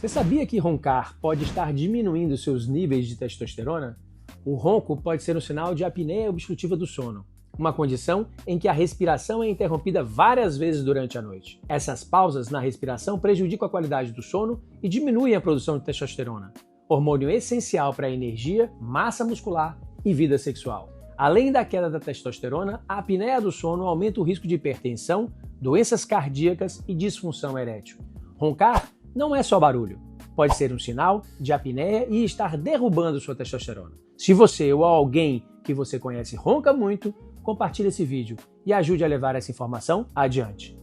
Você sabia que roncar pode estar diminuindo seus níveis de testosterona? O ronco pode ser um sinal de apneia obstrutiva do sono, uma condição em que a respiração é interrompida várias vezes durante a noite. Essas pausas na respiração prejudicam a qualidade do sono e diminuem a produção de testosterona, hormônio essencial para a energia, massa muscular e vida sexual. Além da queda da testosterona, a apneia do sono aumenta o risco de hipertensão, doenças cardíacas e disfunção erétil. Roncar não é só barulho, pode ser um sinal de apneia e estar derrubando sua testosterona. Se você ou alguém que você conhece ronca muito, compartilhe esse vídeo e ajude a levar essa informação adiante.